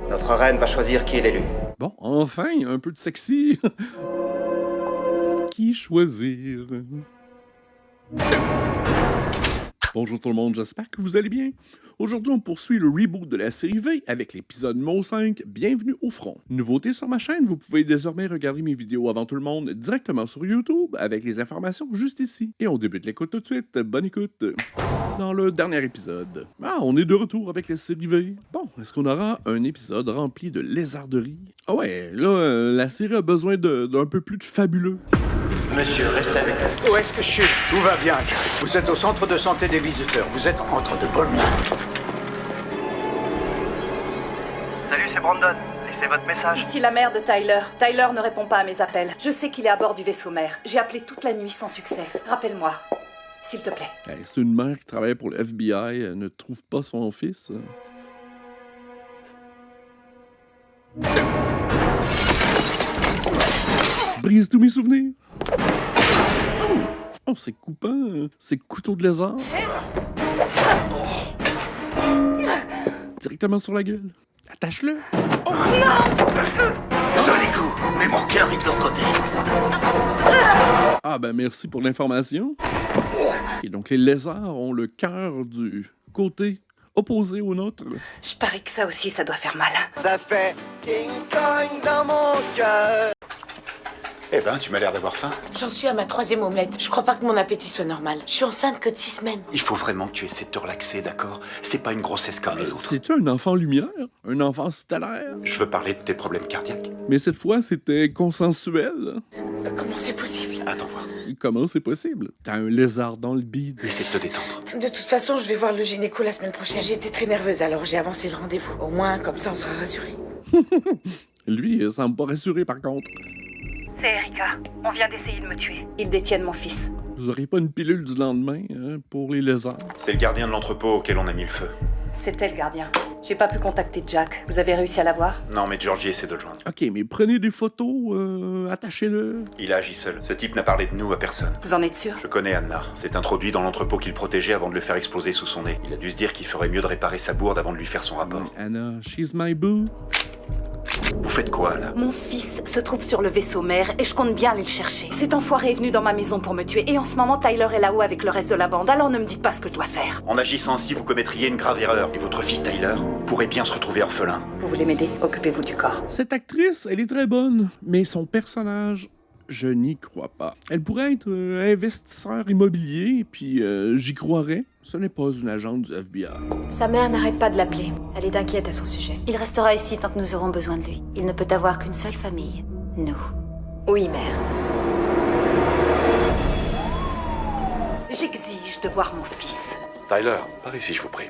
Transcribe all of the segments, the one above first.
Notre reine va choisir qui est l'élu. Bon, enfin, un peu de sexy. Qui choisir? Bonjour tout le monde, j'espère que vous allez bien. Aujourd'hui, on poursuit le reboot de la série V avec l'épisode numéro 5, Bienvenue au front. Nouveauté sur ma chaîne, vous pouvez désormais regarder mes vidéos avant tout le monde directement sur YouTube avec les informations juste ici. Et on débute l'écoute tout de suite, bonne écoute. Dans le dernier épisode, on est de retour avec la série V. Bon, est-ce qu'on aura un épisode rempli de lézarderies? Ah ouais, là, la série a besoin d'un peu plus de fabuleux. Monsieur, restez avec nous. Où est-ce que je suis? Tout va bien, Jack. Vous êtes au centre de santé des visiteurs. Vous êtes entre de bonnes mains. Salut, c'est Brandon. Laissez votre message. Ici la mère de Tyler. Tyler ne répond pas à mes appels. Je sais qu'il est à bord du vaisseau mère. J'ai appelé toute la nuit sans succès. Rappelle-moi, s'il te plaît. Hey, c'est une mère qui travaille pour le FBI, elle ne trouve pas son fils. Brise tous mes souvenirs. Oh, c'est coupant. C'est couteau de lézard. Directement sur la gueule. Attache-le. Oh non! Joli coup, mais mon cœur est de l'autre côté. Ah ben merci pour l'information. Et donc les lézards ont le cœur du côté opposé au nôtre. Je parie que ça aussi, ça doit faire mal. Ça fait King Kong dans mon cœur. Eh ben, tu m'as l'air d'avoir faim. J'en suis à ma 3e omelette. Je crois pas que mon appétit soit normal. Je suis enceinte que de 6 semaines. Il faut vraiment que tu essaies de te relaxer, d'accord? C'est pas une grossesse comme les autres. C'est-tu un enfant lumière? Un enfant stellaire? Je veux parler de tes problèmes cardiaques. Mais cette fois, c'était consensuel. Comment c'est possible? Attends voir. Comment c'est possible? T'as un lézard dans le bide. Essaie de te détendre. De toute façon, je vais voir le gynéco la semaine prochaine. J'étais très nerveuse, alors j'ai avancé le rendez-vous. Au moins, comme ça, on sera rassurés. Lui, il semble pas rassuré par contre. C'est Erika. On vient d'essayer de me tuer. Ils détiennent mon fils. Vous aurez pas une pilule du lendemain hein, pour les lézards? C'est le gardien de l'entrepôt auquel on a mis le feu. C'était le gardien. J'ai pas pu contacter Jack. Vous avez réussi à l'avoir? Non, mais Georgie essaie de le joindre. Ok, mais prenez des photos, attachez-le. Il a agi seul. Ce type n'a parlé de nous à personne. Vous en êtes sûr? Je connais Anna. S'est introduit dans l'entrepôt qu'il protégeait avant de le faire exploser sous son nez. Il a dû se dire qu'il ferait mieux de réparer sa bourde avant de lui faire son rapport. Anna, she's my boo. Vous faites quoi, là? Mon fils se trouve sur le vaisseau mère et je compte bien aller le chercher. Cet enfoiré est venu dans ma maison pour me tuer et en ce moment Tyler est là-haut avec le reste de la bande, alors ne me dites pas ce que je dois faire. En agissant ainsi, vous commettriez une grave erreur. Et votre fils Tyler pourrait bien se retrouver orphelin. Vous voulez m'aider? Occupez-vous du corps. Cette actrice, elle est très bonne, mais son personnage, je n'y crois pas. Elle pourrait être investisseur immobilier, puis j'y croirais. Ce n'est pas une agente du FBI. Sa mère n'arrête pas de l'appeler. Elle est inquiète à son sujet. Il restera ici tant que nous aurons besoin de lui. Il ne peut avoir qu'une seule famille. Nous. Oui, mère. J'exige de voir mon fils. Tyler, par ici, je vous prie.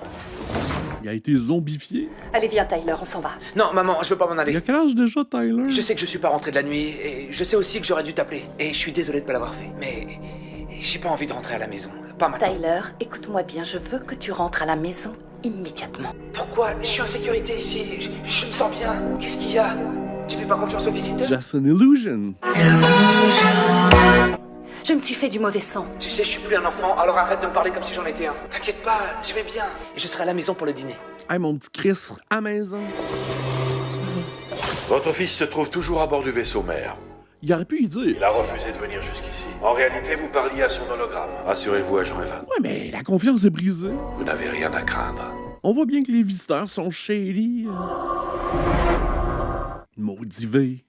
Il a été zombifié. Allez, viens Tyler, on s'en va. Non, maman, je veux pas m'en Il aller. a quel âge déjà, Tyler? Je sais que je suis pas rentré de la nuit, et je sais aussi que j'aurais dû t'appeler. Et je suis désolé de pas l'avoir fait. Mais j'ai pas envie de rentrer à la maison. Pas maintenant. Tyler, écoute-moi bien, je veux que tu rentres à la maison immédiatement. Pourquoi? Je suis en sécurité ici. Je me sens bien. Qu'est-ce qu'il y a? Tu fais pas confiance aux visiteurs? Just an illusion. Je me suis fait du mauvais sang. Tu sais, je suis plus un enfant, alors arrête de me parler comme si j'en étais un. T'inquiète pas, je vais bien. Et je serai à la maison pour le dîner. Hey, mon petit Chris, à maison. Votre fils se trouve toujours à bord du vaisseau mère. Il aurait pu y dire. Il a refusé de venir jusqu'ici. En réalité, vous parliez à son hologramme. Rassurez-vous, agent Evan. Ouais, mais la confiance est brisée. Vous n'avez rien à craindre. On voit bien que les visiteurs sont shady. Maudit V.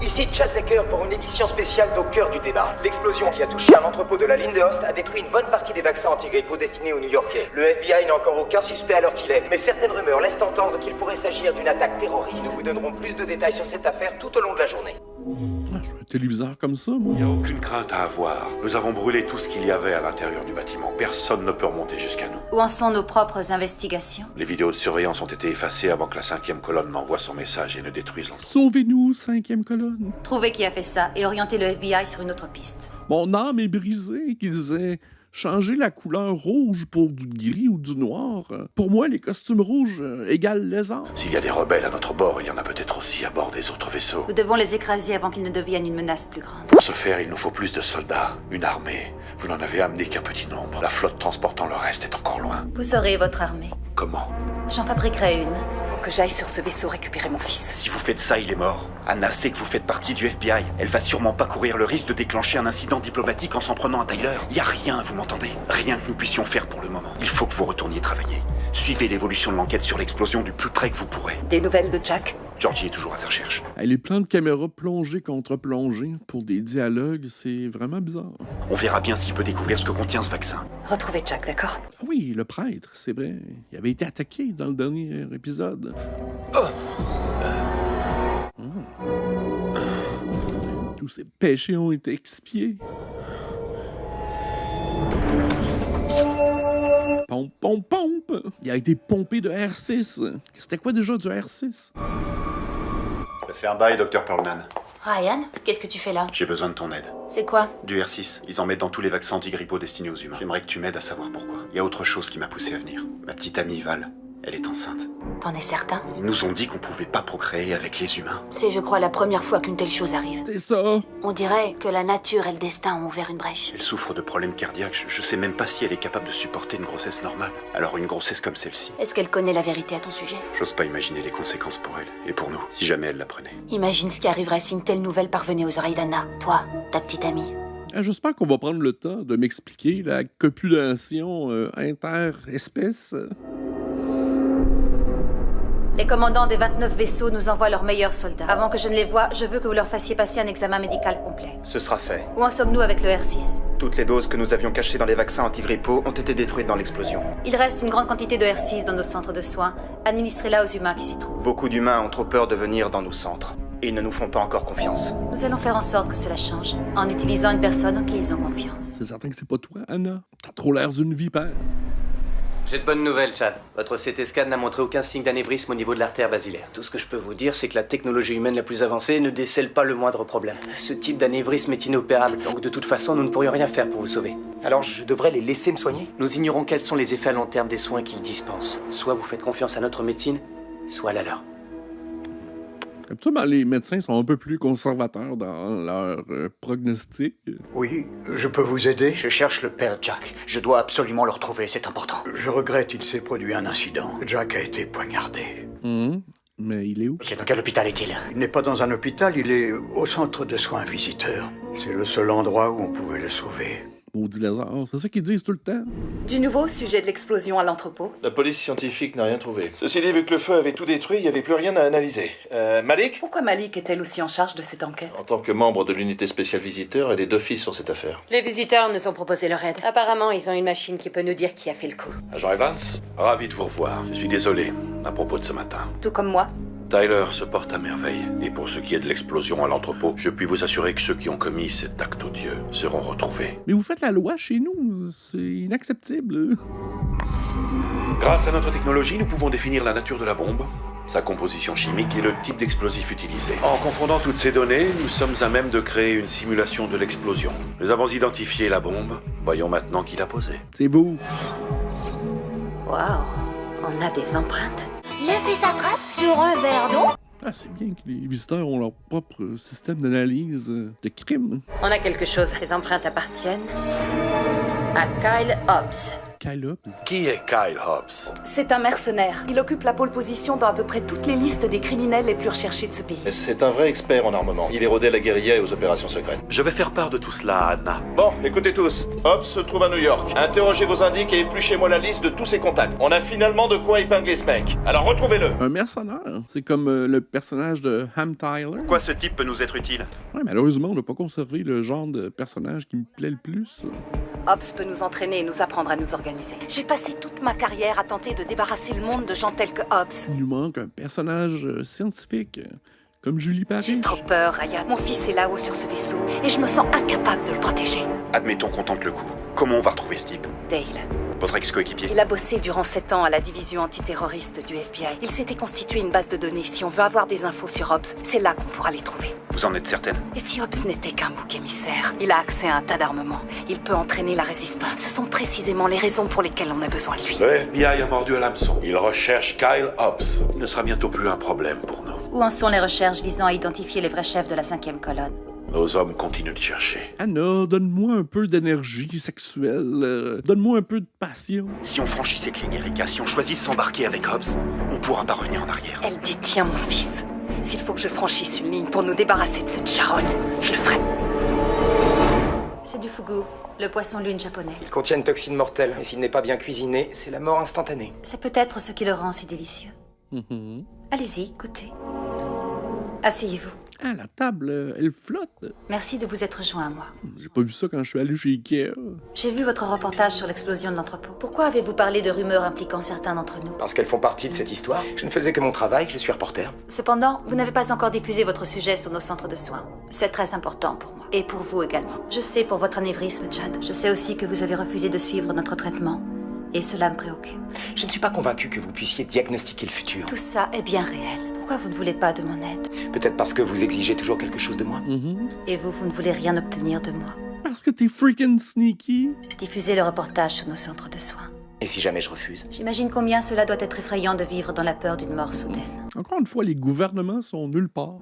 Ici Chad Decker pour une édition spéciale d'Au cœur du débat. L'explosion qui a touché un entrepôt de la ligne de Host a détruit une bonne partie des vaccins anti-grippaux destinés aux New-Yorkais. Le FBI n'a encore aucun suspect à l'heure qu'il est, mais certaines rumeurs laissent entendre qu'il pourrait s'agir d'une attaque terroriste. Nous vous donnerons plus de détails sur cette affaire tout au long de la journée. Je veux un téléviseur comme ça, moi. Il n'y a aucune crainte à avoir. Nous avons brûlé tout ce qu'il y avait à l'intérieur du bâtiment. Personne ne peut remonter jusqu'à nous. Où en sont nos propres investigations? Les vidéos de surveillance ont été effacées avant que la 5e colonne n'envoie son message et ne détruise l'entrepôt. Sauvez-nous, 5e colonne. Trouvez qui a fait ça et orientez le FBI sur une autre piste. Mon âme est brisée qu'ils aient changé la couleur rouge pour du gris ou du noir. Pour moi, les costumes rouges égale lézard. S'il y a des rebelles à notre bord, il y en a peut-être aussi à bord des autres vaisseaux. Nous devons les écraser avant qu'ils ne deviennent une menace plus grande. Pour ce faire, il nous faut plus de soldats, une armée. Vous n'en avez amené qu'un petit nombre. La flotte transportant le reste est encore loin. Vous serez votre armée. Comment? J'en fabriquerai une. que j'aille sur ce vaisseau récupérer mon fils. Si vous faites ça, il est mort. Anna sait que vous faites partie du FBI. Elle va sûrement pas courir le risque de déclencher un incident diplomatique en s'en prenant à Tyler. Y a rien, vous m'entendez? Rien que nous puissions faire pour le moment. Il faut que vous retourniez travailler. Suivez l'évolution de l'enquête sur l'explosion du plus près que vous pourrez. Des nouvelles de Jack? Georgie est toujours à sa recherche. Les plans de caméra plongée contre plongée pour des dialogues, c'est vraiment bizarre. On verra bien s'il peut découvrir ce que contient ce vaccin. Retrouvez Jack, d'accord? Ah oui, le prêtre, c'est vrai. Il avait été attaqué dans le dernier épisode. Tous ses péchés ont été expiés. Pompe, pompe, pompe! Il a été pompé de R6. C'était quoi déjà du R6? Ça fait un bail, Dr. Perlman. Ryan, qu'est-ce que tu fais là? J'ai besoin de ton aide. C'est quoi? Du R6. Ils en mettent dans tous les vaccins antigrippaux destinés aux humains. J'aimerais que tu m'aides à savoir pourquoi. Il y a autre chose qui m'a poussé à venir. Ma petite amie Val, elle est enceinte. T'en es certain? Ils nous ont dit qu'on pouvait pas procréer avec les humains. C'est, je crois, la première fois qu'une telle chose arrive. C'est ça! On dirait que la nature et le destin ont ouvert une brèche. Elle souffre de problèmes cardiaques. Je sais même pas si elle est capable de supporter une grossesse normale. Alors une grossesse comme celle-ci. Est-ce qu'elle connaît la vérité à ton sujet? J'ose pas imaginer les conséquences pour elle. Et pour nous, si jamais elle l'apprenait. Imagine ce qui arriverait si une telle nouvelle parvenait aux oreilles d'Anna. Toi, ta petite amie. J'espère qu'on va prendre le temps de m'expliquer la copulation interespèce. Les commandants des 29 vaisseaux nous envoient leurs meilleurs soldats. Avant que je ne les voie, je veux que vous leur fassiez passer un examen médical complet. Ce sera fait. Où en sommes-nous avec le R6? Toutes les doses que nous avions cachées dans les vaccins antigrippaux ont été détruites dans l'explosion. Il reste une grande quantité de R6 dans nos centres de soins. Administrez-la aux humains qui s'y trouvent. Beaucoup d'humains ont trop peur de venir dans nos centres. Ils ne nous font pas encore confiance. Nous allons faire en sorte que cela change, en utilisant une personne en qui ils ont confiance. C'est certain que c'est pas toi, Anna. T'as trop l'air d'une vipère. J'ai de bonnes nouvelles, Chad. Votre CT scan n'a montré aucun signe d'anévrisme au niveau de l'artère basilaire. Tout ce que je peux vous dire, c'est que la technologie humaine la plus avancée ne décèle pas le moindre problème. Ce type d'anévrisme est inopérable, donc de toute façon, nous ne pourrions rien faire pour vous sauver. Alors je devrais les laisser me soigner? Nous ignorons quels sont les effets à long terme des soins qu'ils dispensent. Soit vous faites confiance à notre médecine, soit à la leur. Habituellement, les médecins sont un peu plus conservateurs dans leur prognostic. Oui, je peux vous aider? Je cherche le père Jack. Je dois absolument le retrouver, c'est important. Je regrette, il s'est produit un incident. Jack a été poignardé. Mais il est où? Ok, dans quel hôpital est-il? Il n'est pas dans un hôpital, il est au centre de soins visiteurs. C'est le seul endroit où on pouvait le sauver. Maudit lézard, c'est ça qu'ils disent tout le temps. Du nouveau au sujet de l'explosion à l'entrepôt? La police scientifique n'a rien trouvé. Ceci dit, vu que le feu avait tout détruit, il n'y avait plus rien à analyser. Malik? Pourquoi Malik est-elle aussi en charge de cette enquête? En tant que membre de l'unité spéciale visiteur, elle est d'office sur cette affaire. Les visiteurs nous ont proposé leur aide. Apparemment, ils ont une machine qui peut nous dire qui a fait le coup. Agent Evans, ravi de vous revoir. Je suis désolé à propos de ce matin. Tout comme moi. Tyler se porte à merveille. Et pour ce qui est de l'explosion à l'entrepôt, je puis vous assurer que ceux qui ont commis cet acte odieux seront retrouvés. Mais vous faites la loi chez nous, c'est inacceptable. Grâce à notre technologie, nous pouvons définir la nature de la bombe, sa composition chimique et le type d'explosif utilisé. En confondant toutes ces données, nous sommes à même de créer une simulation de l'explosion. Nous avons identifié la bombe. Voyons maintenant qui l'a posée. C'est vous. Waouh, on a des empreintes. Laissez sa trace sur un verre d'eau. Ah, c'est bien que les visiteurs ont leur propre système d'analyse de crime. On a quelque chose. Les empreintes appartiennent à Kyle Hobbs. Kyle Hobbs. Qui est Kyle Hobbs? C'est un mercenaire. Il occupe la pole position dans à peu près toutes les listes des criminels les plus recherchés de ce pays. C'est un vrai expert en armement. Il est rodé à la guérilla et aux opérations secrètes. Je vais faire part de tout cela à Anna. Bon, écoutez tous. Hobbs se trouve à New York. Interrogez vos indices et épluchez-moi la liste de tous ses contacts. On a finalement de quoi épingler ce mec. Alors retrouvez-le. Un mercenaire. C'est comme le personnage de Ham Tyler. Quoi ce type peut nous être utile? Ouais, malheureusement, on n'a pas conservé le genre de personnage qui me plaît le plus. Hobbs peut nous entraîner et nous apprendre à nous organiser. J'ai passé toute ma carrière à tenter de débarrasser le monde de gens tels que Hobbs. Il nous manque un personnage scientifique, comme Julie Parrish. J'ai trop peur, Ryan. Mon fils est là-haut sur ce vaisseau et je me sens incapable de le protéger. Admettons qu'on tente le coup. Comment on va retrouver ce type? Dale. Votre ex-coéquipier? Il a bossé durant 7 ans à la division antiterroriste du FBI. Il s'était constitué une base de données. Si on veut avoir des infos sur Hobbs, c'est là qu'on pourra les trouver. Vous en êtes certaine? Et si Hobbs n'était qu'un bouc émissaire? Il a accès à un tas d'armements. Il peut entraîner la résistance. Ce sont précisément les raisons pour lesquelles on a besoin de lui. Le FBI a mordu à l'hameçon. Il recherche Kyle Hobbs. Il ne sera bientôt plus un problème pour nous. Où en sont les recherches visant à identifier les vrais chefs de la 5e colonne? Nos hommes continuent de chercher. Anna, donne-moi un peu d'énergie sexuelle. Donne-moi un peu de passion. Si on franchit cette ligne, Erika, si on choisit de s'embarquer avec Hobbs, on pourra pas revenir en arrière. Elle détient mon fils. S'il faut que je franchisse une ligne pour nous débarrasser de cette charogne, je le ferai. C'est du fugu, le poisson lune japonais. Il contient une toxine mortelle, et s'il n'est pas bien cuisiné, c'est la mort instantanée. C'est peut-être ce qui le rend si délicieux. Allez-y, goûtez. Asseyez-vous. Ah, la table, elle flotte. Merci de vous être joint à moi. J'ai pas vu ça quand je suis allé chez Ikea. J'ai vu votre reportage sur l'explosion de l'entrepôt. Pourquoi avez-vous parlé de rumeurs impliquant certains d'entre nous? Parce qu'elles font partie de cette histoire. Je ne faisais que mon travail, je suis reporter. Cependant, vous n'avez pas encore diffusé votre sujet sur nos centres de soins. C'est très important pour moi. Et pour vous également. Je sais pour votre anévrisme, Chad. Je sais aussi que vous avez refusé de suivre notre traitement. Et cela me préoccupe. Je ne suis pas convaincu que vous puissiez diagnostiquer le futur. Tout ça est bien réel. Pourquoi vous ne voulez pas de mon aide? Peut-être parce que vous exigez toujours quelque chose de moi. Et vous ne voulez rien obtenir de moi. Parce que t'es freaking sneaky. Diffusez le reportage sur nos centres de soins. Et si jamais je refuse? J'imagine combien cela doit être effrayant de vivre dans la peur d'une mort soudaine. Encore une fois, les gouvernements sont nulle part.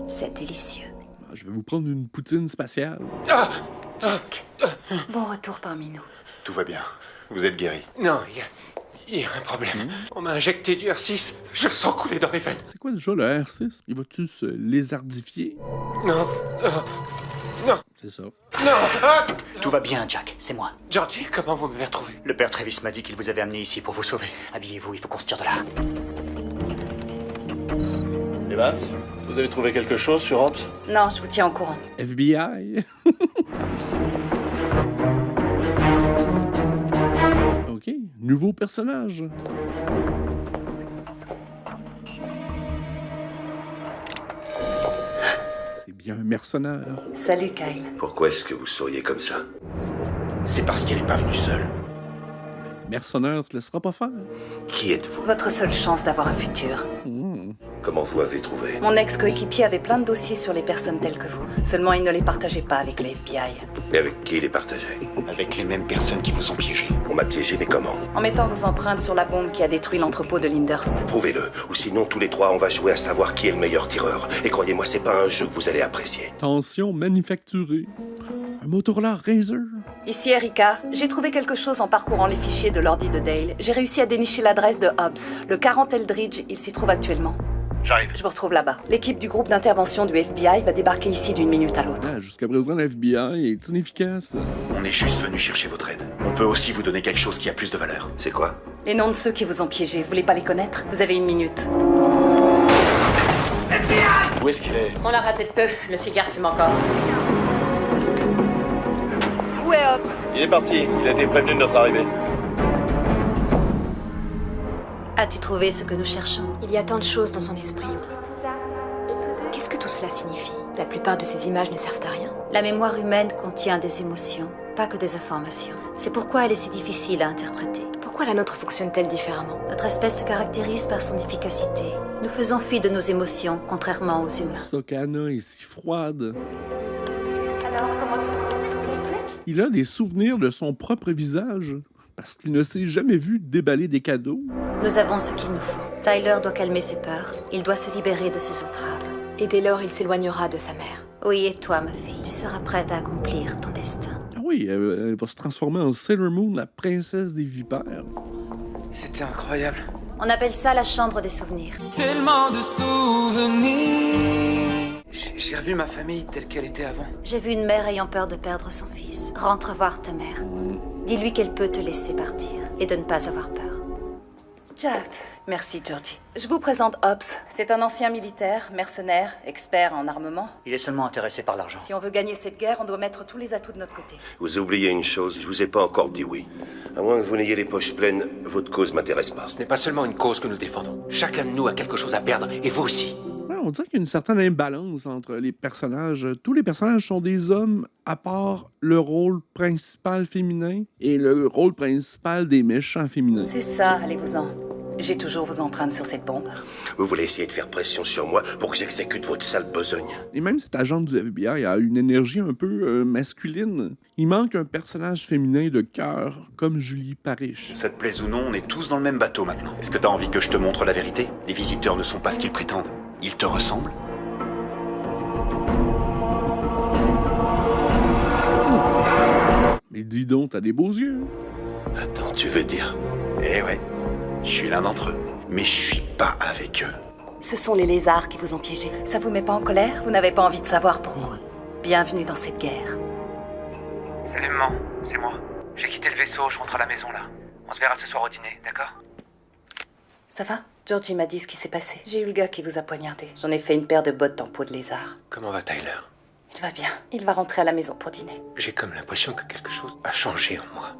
C'est délicieux. Je vais vous prendre une poutine spatiale. Jack, bon retour parmi nous. Tout va bien. Vous êtes guéri. Non, il y a un problème. On m'a injecté du R6. Je le sens couler dans les veines. C'est quoi déjà le R6? Il va-tu se lézardifier? Non. Non. C'est ça. Non. Tout va bien, Jack, c'est moi. Georgie, comment vous m'avez retrouvé? Le père Travis m'a dit qu'il vous avait amené ici pour vous sauver. Habillez-vous, il faut qu'on se tire de là. Evans, vous avez trouvé quelque chose sur Hobbs? Non, je vous tiens au courant. FBI. OK, nouveau personnage. C'est bien un mercenaire. Salut, Kyle. Pourquoi est-ce que vous souriez comme ça? C'est parce qu'elle est pas venue seule. Mercenaire se laissera pas faire. Qui êtes-vous? Votre seule chance d'avoir un futur. Comment vous avez trouvé? Mon ex-coéquipier avait plein de dossiers sur les personnes telles que vous. Seulement, il ne les partageait pas avec le FBI. Et avec qui les partagez? Avec les mêmes personnes qui vous ont piégé. On m'a piégé, mais comment? En mettant vos empreintes sur la bombe qui a détruit l'entrepôt de Lyndhurst. Prouvez-le, ou sinon tous les trois on va jouer à savoir qui est le meilleur tireur. Et croyez-moi, c'est pas un jeu que vous allez apprécier. Tension manufacturée. Un Motorola Razr. Ici Erika, j'ai trouvé quelque chose en parcourant les fichiers de l'ordi de Dale. J'ai réussi à dénicher l'adresse de Hobbs. Le 40 Eldridge, il s'y trouve actuellement. J'arrive. Je vous retrouve là-bas. L'équipe du groupe d'intervention du FBI va débarquer ici d'une minute à l'autre. Ah, jusqu'à présent, le FBI est inefficace. On est juste venu chercher votre aide. On peut aussi vous donner quelque chose qui a plus de valeur. C'est quoi? Les noms de ceux qui vous ont piégé, vous voulez pas les connaître? Vous avez une minute. Où est-ce qu'il est? On l'a raté de peu, le cigare fume encore. Où est Hobbs? Il est parti. Il a été prévenu de notre arrivée. As-tu trouvé ce que nous cherchons? Il y a tant de choses dans son esprit. Qu'est-ce que tout cela signifie? La plupart de ces images ne servent à rien. La mémoire humaine contient des émotions, pas que des informations. C'est pourquoi elle est si difficile à interpréter. Pourquoi la nôtre fonctionne-t-elle différemment? Notre espèce se caractérise par son efficacité. Nous faisons fi de nos émotions, contrairement aux humains. Sokana est si froide. Alors, comment tu trouves? Il a des souvenirs de son propre visage, parce qu'il ne s'est jamais vu déballer des cadeaux. Nous avons ce qu'il nous faut. Tyler doit calmer ses peurs. Il doit se libérer de ses entraves. Et dès lors, il s'éloignera de sa mère. Oui, et toi, ma fille, tu seras prête à accomplir ton destin. Ah oui, elle va se transformer en Sailor Moon, la princesse des vipères. C'était incroyable. On appelle ça la chambre des souvenirs. Tellement de souvenirs. J'ai revu ma famille telle qu'elle était avant. J'ai vu une mère ayant peur de perdre son fils. Rentre voir ta mère. Dis-lui qu'elle peut te laisser partir et de ne pas avoir peur. Jack. Merci, Georgie. Je vous présente Hobbs. C'est un ancien militaire, mercenaire, expert en armement. Il est seulement intéressé par l'argent. Si on veut gagner cette guerre, on doit mettre tous les atouts de notre côté. Vous oubliez une chose, je vous ai pas encore dit oui. À moins que vous n'ayez les poches pleines, votre cause m'intéresse pas. Ce n'est pas seulement une cause que nous défendons. Chacun de nous a quelque chose à perdre, et vous aussi. Ouais, on dirait qu'il y a une certaine imbalance entre les personnages. Tous les personnages sont des hommes, à part le rôle principal féminin et le rôle principal des méchants féminins. C'est ça, allez-vous-en. J'ai toujours vos empreintes sur cette bombe. Vous voulez essayer de faire pression sur moi pour que j'exécute votre sale besogne. Et même cet agent du FBI a une énergie un peu masculine. Il manque un personnage féminin de cœur, comme Julie Parrish. Ça te plaise ou non, on est tous dans le même bateau maintenant. Est-ce que t'as envie que je te montre la vérité? Les visiteurs ne sont pas ce qu'ils prétendent. Ils te ressemblent? Et dis donc, t'as des beaux yeux. Attends, tu veux dire? Eh ouais, je suis l'un d'entre eux. Mais je suis pas avec eux. Ce sont les lézards qui vous ont piégé. Ça vous met pas en colère? Vous n'avez pas envie de savoir pourquoi? Bienvenue dans cette guerre. Salut maman, c'est moi. J'ai quitté le vaisseau, je rentre à la maison là. On se verra ce soir au dîner, d'accord? Ça va? Georgie m'a dit ce qui s'est passé. J'ai eu le gars qui vous a poignardé. J'en ai fait une paire de bottes en peau de lézard. Comment va Tyler? Il va bien. Il va rentrer à la maison pour dîner. J'ai comme l'impression que quelque chose a changé en moi.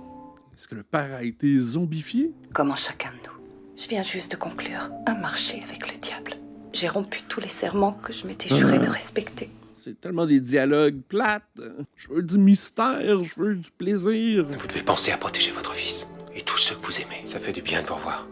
Est-ce que le père a été zombifié? Comment chacun de nous. Je viens juste de conclure un marché avec le diable. J'ai rompu tous les serments que je m'étais juré de respecter. C'est tellement des dialogues plates. Je veux du mystère, je veux du plaisir. Vous devez penser à protéger votre fils et tous ceux que vous aimez. Ça fait du bien de vous revoir.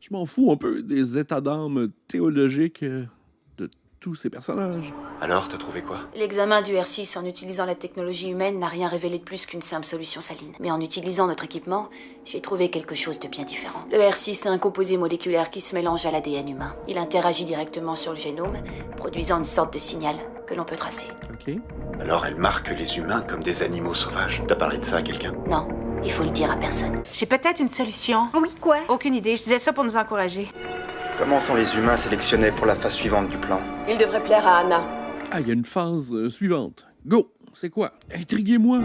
Je m'en fous un peu des états d'âme théologiques de tous ces personnages. Alors, t'as trouvé quoi? L'examen du R6 en utilisant la technologie humaine n'a rien révélé de plus qu'une simple solution saline. Mais en utilisant notre équipement, j'ai trouvé quelque chose de bien différent. Le R6 est un composé moléculaire qui se mélange à l'ADN humain. Il interagit directement sur le génome, produisant une sorte de signal que l'on peut tracer. Ok. Alors elle marque les humains comme des animaux sauvages. T'as parlé de ça à quelqu'un? Non, il faut le dire à personne. J'ai peut-être une solution. Oui, quoi? Aucune idée, je disais ça pour nous encourager. Comment sont les humains sélectionnés pour la phase suivante du plan? Il devrait plaire à Anna. Ah, il y a une phase suivante. Go! C'est quoi? Intriguez-moi!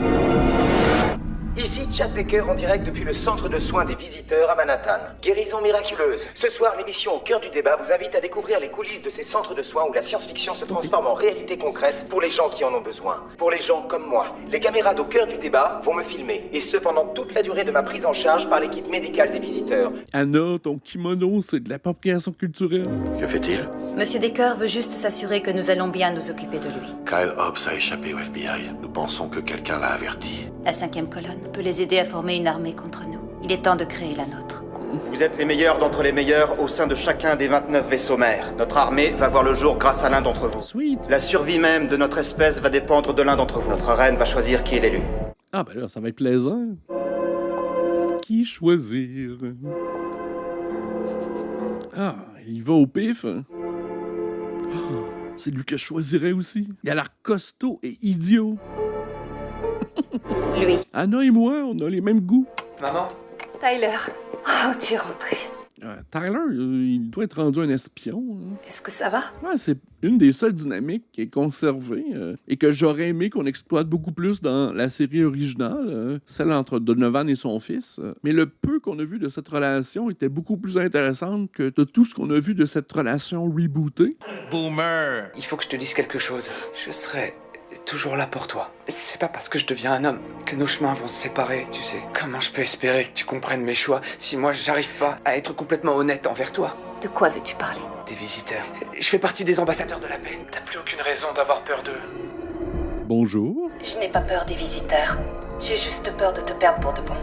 Ici Chad Decker en direct depuis le centre de soins des visiteurs à Manhattan. Guérison miraculeuse. Ce soir, l'émission Au cœur du débat vous invite à découvrir les coulisses de ces centres de soins où la science-fiction se transforme en réalité concrète pour les gens qui en ont besoin. Pour les gens comme moi. Les caméras d'Au cœur du débat vont me filmer. Et ce pendant toute la durée de ma prise en charge par l'équipe médicale des visiteurs. Anna, ton kimono, c'est de l'appropriation culturelle. Que fait-il? Monsieur Decker veut juste s'assurer que nous allons bien nous occuper de lui. Kyle Hobbs a échappé au FBI. Nous pensons que quelqu'un l'a averti. La 5e colonne peut les aider à former une armée contre nous. Il est temps de créer la nôtre. Vous êtes les meilleurs d'entre les meilleurs au sein de chacun des 29 vaisseaux mères. Notre armée va voir le jour grâce à l'un d'entre vous. Sweet. La survie même de notre espèce va dépendre de l'un d'entre vous. Notre reine va choisir qui est l'élu. Ah ben là, ça va être plaisant. Qui choisir? Ah, il va au pif. Ah, c'est lui que je choisirais aussi. Il a l'air costaud et idiot. Lui. Anna et moi, on a les mêmes goûts. Maman? Tyler. Oh, tu es rentré. Tyler, il doit être rendu un espion. Hein. Est-ce que ça va? Ouais, c'est une des seules dynamiques qui est conservée et que j'aurais aimé qu'on exploite beaucoup plus dans la série originale, celle entre Donovan et son fils. Mais le peu qu'on a vu de cette relation était beaucoup plus intéressante que de tout ce qu'on a vu de cette relation rebootée. Boomer! Il faut que je te dise quelque chose. Je serai toujours là pour toi. C'est pas parce que je deviens un homme que nos chemins vont se séparer, tu sais. Comment je peux espérer que tu comprennes mes choix si moi j'arrive pas à être complètement honnête envers toi? De quoi veux-tu parler? Des visiteurs. Je fais partie des ambassadeurs de la paix. T'as plus aucune raison d'avoir peur d'eux. Bonjour. Je n'ai pas peur des visiteurs. J'ai juste peur de te perdre pour de bon.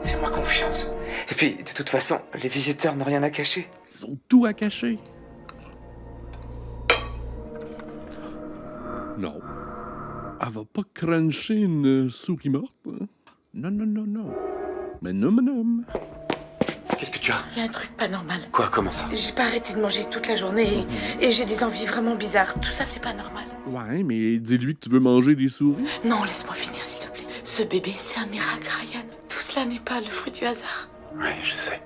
Fais-moi confiance. Et puis, de toute façon, les visiteurs n'ont rien à cacher. Ils ont tout à cacher. Non. Elle va pas cruncher une souris morte. Hein? Non, non, non, non. Mais non, non. Qu'est-ce que tu as? Il y a un truc pas normal. Quoi, comment ça? J'ai pas arrêté de manger toute la journée et j'ai des envies vraiment bizarres. Tout ça, c'est pas normal. Ouais, mais dis-lui que tu veux manger des souris. Non, laisse-moi finir, s'il te plaît. Ce bébé, c'est un miracle, Ryan. Tout cela n'est pas le fruit du hasard. Ouais, je sais.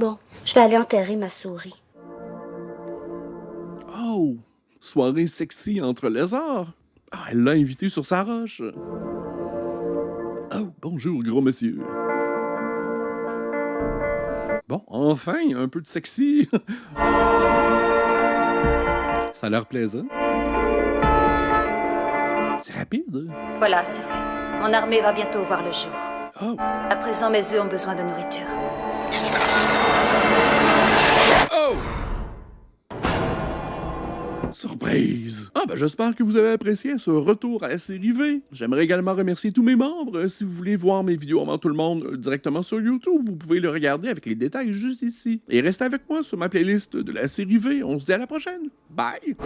Bon, je vais aller enterrer ma souris. Oh! Soirée sexy entre lézards. Ah, elle l'a invité sur sa roche. Oh, bonjour, gros monsieur. Bon, enfin, un peu de sexy. Ça a l'air plaisant. C'est rapide. Voilà, c'est fait. Mon armée va bientôt voir le jour. Oh. À présent, mes œufs ont besoin de nourriture. Oh! Surprise! Ah ben j'espère que vous avez apprécié ce retour à la série V. J'aimerais également remercier tous mes membres. Si vous voulez voir mes vidéos avant tout le monde directement sur YouTube, vous pouvez le regarder avec les détails juste ici. Et restez avec moi sur ma playlist de la série V. On se dit à la prochaine. Bye!